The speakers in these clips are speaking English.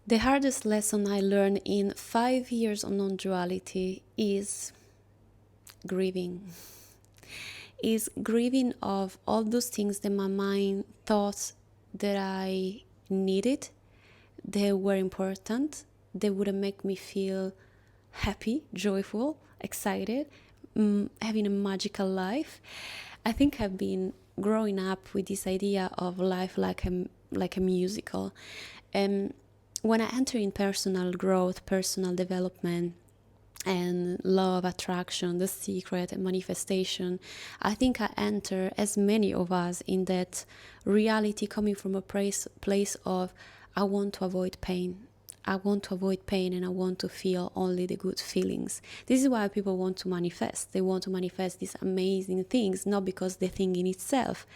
The hardest lesson I learned in 5 years of non-duality is grieving. Is grieving of all those things that my mind thought that I needed, they were important, they would make me feel happy, joyful, excited, having a magical life. I think I've been growing up with this idea of life like a musical. And when I enter in personal growth, personal development, and law of attraction, the secret, and manifestation, I think I enter, as many of us, in that reality coming from a place of I want to avoid pain. I want to avoid pain and I want to feel only the good feelings. This is why people want to manifest. They want to manifest these amazing things, not because the thing in itself,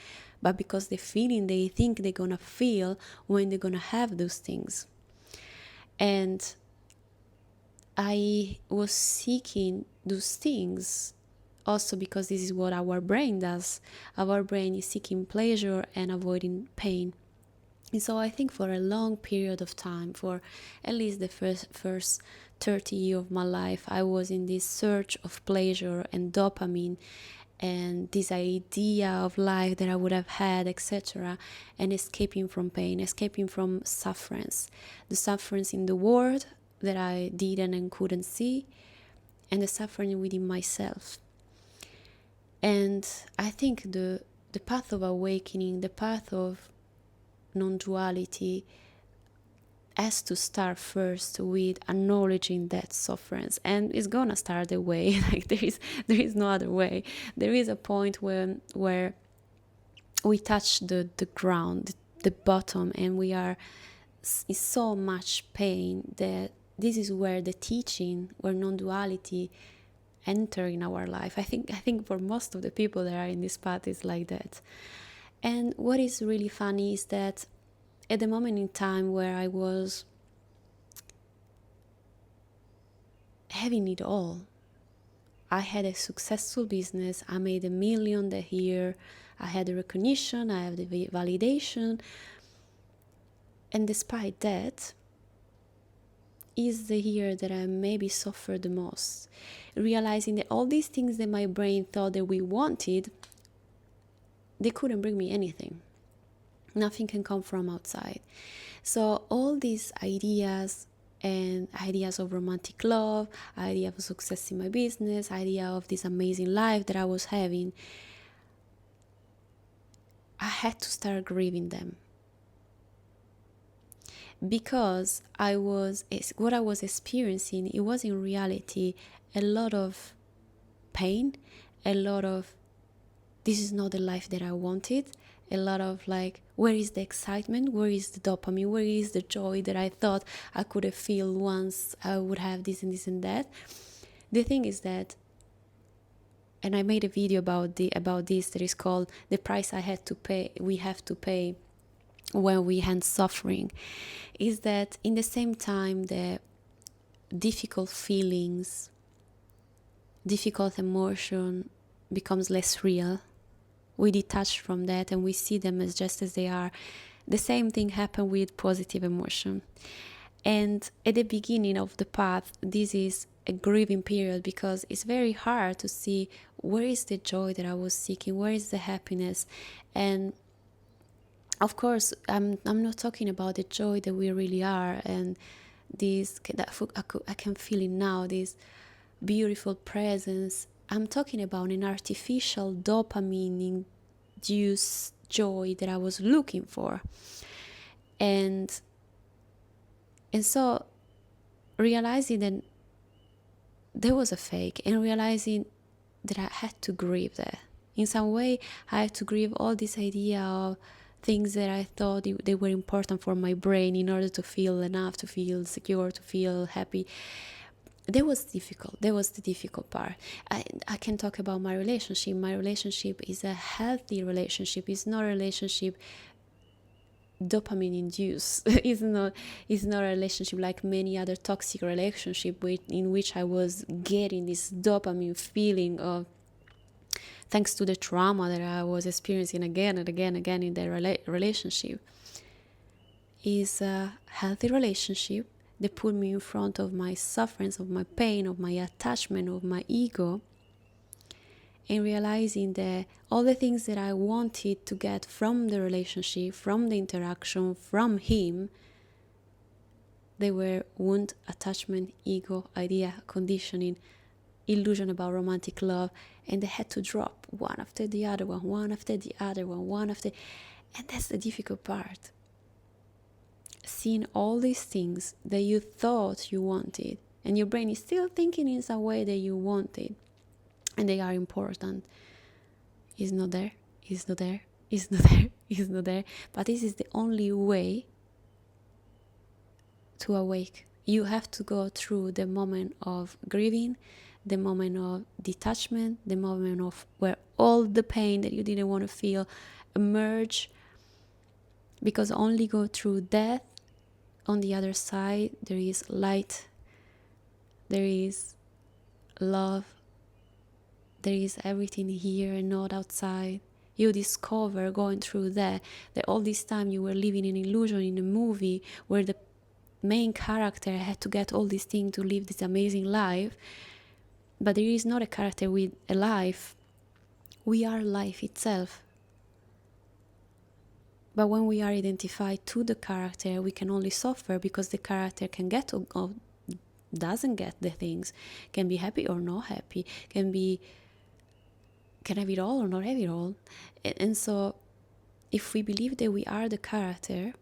but because the feeling they think they're gonna feel when they're gonna have those things. And I was seeking those things also because this is what our brain does. Our brain is seeking pleasure and avoiding pain. And so I think for a long period of time, for at least the first 30 years of my life, I was in this search of pleasure and dopamine and this idea of life that I would have had, etc., and escaping from pain, escaping from sufferance. The sufferance in the world that I didn't and couldn't see, and the suffering within myself. And I think the path of awakening, the path of non-duality, has to start first with acknowledging that sufferance, and it's gonna start the way. Like there is no other way. There is a point where we touch the ground, the bottom, and we are in so much pain that this is where the teaching, where non-duality enter in our life. I think for most of the people that are in this path is like that. And what is really funny is that at the moment in time where I was having it all, I had a successful business, I made $1 million that year, I had the recognition, I have the validation, and despite that, is the year that I maybe suffered the most, realizing that all these things that my brain thought that we wanted, they couldn't bring me anything. Nothing can come from outside. So all these ideas and ideas of romantic love, idea of success in my business, idea of this amazing life that I was having, I had to start grieving them. Because what I was experiencing, it was in reality a lot of pain, a lot of this is not the life that I wanted, a lot of like, where is the excitement, where is the dopamine, where is the joy that I thought I could have feel once I would have this and this and that. The thing is that, and I made a video about this that is called The Price We Have to Pay When We End Suffering, is that in the same time the difficult feelings, difficult emotion becomes less real, we detach from that and we see them as just as they are. The same thing happened with positive emotion. And at the beginning of the path, this is a grieving period because it's very hard to see where is the joy that I was seeking, where is the happiness. And of course, I'm not talking about the joy that we really are and this that I can feel it now, this beautiful presence. I'm talking about an artificial dopamine-induced joy that I was looking for. And so realizing that there was a fake and realizing that I had to grieve that. In some way, I had to grieve all this idea of things that I thought they were important for my brain in order to feel enough, to feel secure, to feel happy. That was difficult. That was the difficult part. I can talk about my relationship. My relationship is a healthy relationship. It's not a relationship dopamine induced. It's not a relationship like many other toxic relationships in which I was getting this dopamine feeling of, thanks to the trauma that I was experiencing again and again in that relationship. is a healthy relationship that put me in front of my sufferings, of my pain, of my attachment, of my ego, and realizing that all the things that I wanted to get from the relationship, from the interaction, from him, they were wound, attachment, ego, idea, conditioning, illusion about romantic love, and they had to drop one after the other one after the other one after. And that's the difficult part. Seeing all these things that you thought you wanted, and your brain is still thinking in some way that you wanted, and they are important, is not there, is not there, is not there, is not there. But this is the only way to awake. You have to go through the moment of grieving, the moment of detachment, the moment of where all the pain that you didn't want to feel emerge, because only go through death. On the other side, there is light, there is love, there is everything here and not outside. You discover going through that all this time you were living an illusion in a movie where the main character had to get all these things to live this amazing life. But there is not a character with a life. We are life itself. But when we are identified to the character, we can only suffer because the character can get or doesn't get the things, can be happy or not happy, can have it all or not have it all. And so if we believe that we are the character,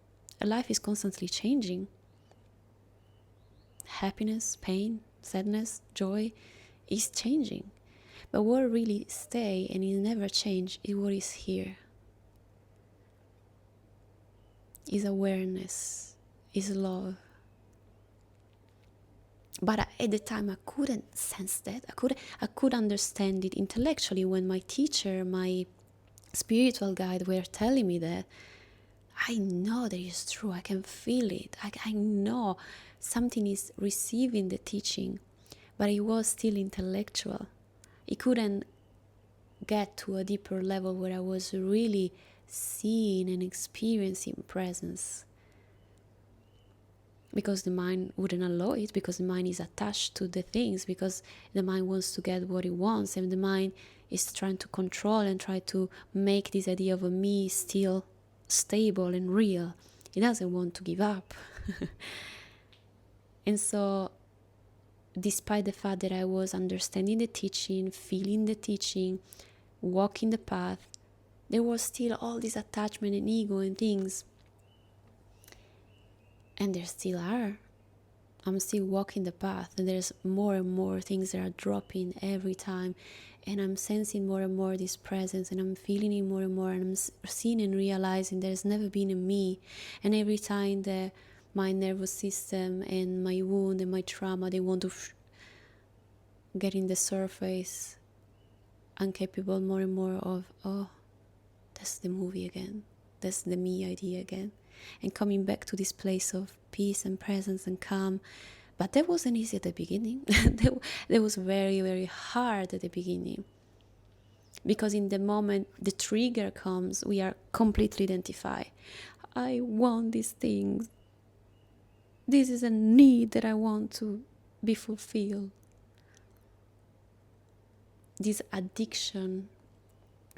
life is constantly changing. Happiness, pain, sadness, joy is changing. But what really stay and it never change is what is here. Is awareness, is love. But at the time I couldn't sense that. I could understand it intellectually when my teacher, my spiritual guide were telling me that. I know that is true. I can feel it. I know something is receiving the teaching, but it was still intellectual. It couldn't get to a deeper level where I was really seeing and experiencing presence, because the mind wouldn't allow it, because the mind is attached to the things, because the mind wants to get what it wants, and the mind is trying to control and try to make this idea of a me still stable and real. It doesn't want to give up. And so despite the fact that I was understanding the teaching, feeling the teaching, walking the path, there was still all this attachment and ego and things. And there still are. I'm still walking the path, and there's more and more things that are dropping every time, and I'm sensing more and more this presence, and I'm feeling it more and more, and I'm seeing and realizing there's never been a me. And every time that my nervous system and my wound and my trauma, they want to get in the surface, I'm capable more and more of, oh, that's the movie again, that's the me idea again, and coming back to this place of peace and presence and calm. But that wasn't easy at the beginning. That was very, very hard at the beginning, because in the moment the trigger comes, we are completely identified. I want these things. This is a need that I want to be fulfilled. This addiction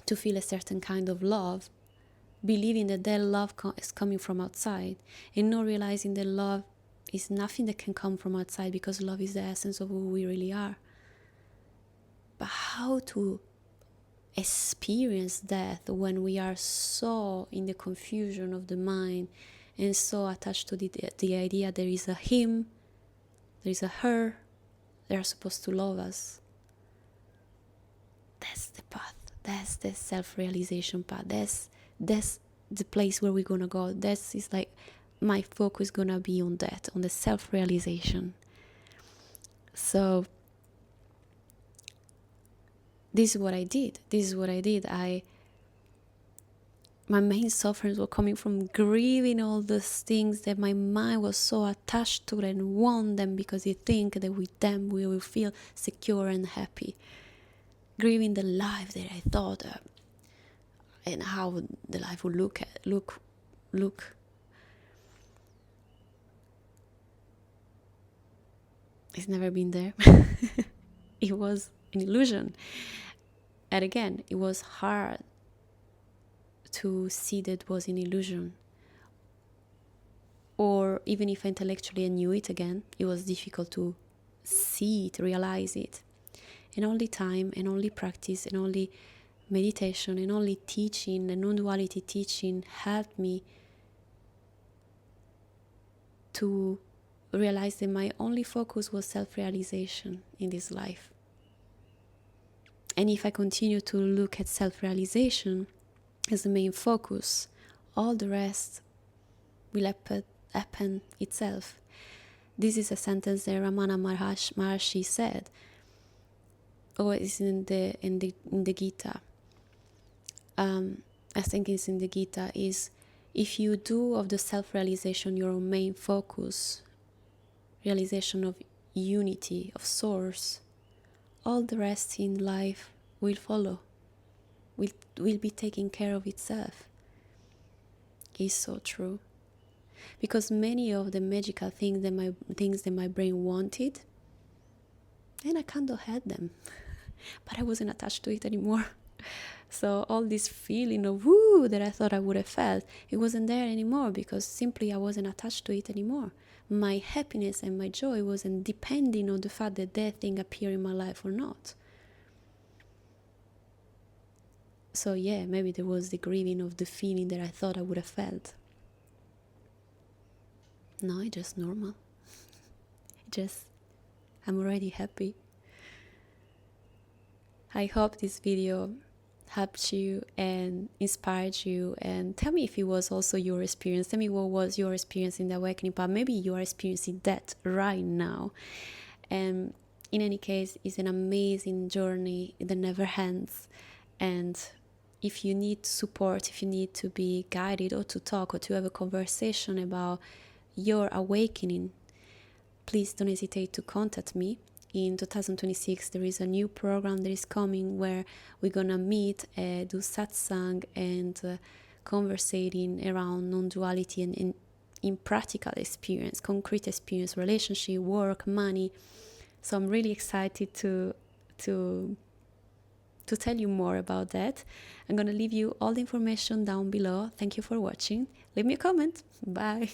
to feel a certain kind of love, believing that love is coming from outside, and not realizing that love is nothing that can come from outside, because love is the essence of who we really are. But how to experience that when we are so in the confusion of the mind and so attached to the idea there is a him, there is a her, they are supposed to love us. That's the path. That's the self-realization path. That's the place where we're gonna go. That's is like my focus is gonna be on that, on the self-realization. So this is what I did. My main sufferings were coming from grieving all those things that my mind was so attached to and want them, because you think that with them we will feel secure and happy. Grieving the life that I thought and how the life would look. It's never been there. It was an illusion. And again, it was hard to see that it was an illusion. Or even if intellectually I knew it again, it was difficult to see it, realize it. And only time and only practice and only meditation and only teaching, the non-duality teaching, helped me to realize that my only focus was self-realization in this life. And if I continue to look at self-realization as the main focus, all the rest will happen itself. This is a sentence that Ramana Maharshi said, or it's in the Gita. I think it's in the Gita, is if you do of the self-realization your main focus, realization of unity, of source, all the rest in life will follow, will be taking care of itself. It's so true. Because many of the magical things that my brain wanted, and I kind of had them, but I wasn't attached to it anymore. So all this feeling of woo that I thought I would have felt, it wasn't there anymore because simply I wasn't attached to it anymore. My happiness and my joy wasn't depending on the fact that that thing appeared in my life or not. So yeah, maybe there was the grieving of the feeling that I thought I would have felt. No, it's just normal. I'm already happy. I hope this video helped you and inspired you, and tell me if it was also your experience. Tell me what was your experience in the awakening path. Maybe you are experiencing that right now. And in any case, it's an amazing journey that never ends. And if you need support, if you need to be guided or to talk or to have a conversation about your awakening, please don't hesitate to contact me. In 2026, there is a new program that is coming where we're gonna meet, do satsang and conversating around non-duality and in practical experience, concrete experience, relationship, work, money. So I'm really excited to tell you more about that. I'm gonna leave you all the information down below. Thank you for watching. Leave me a comment. Bye.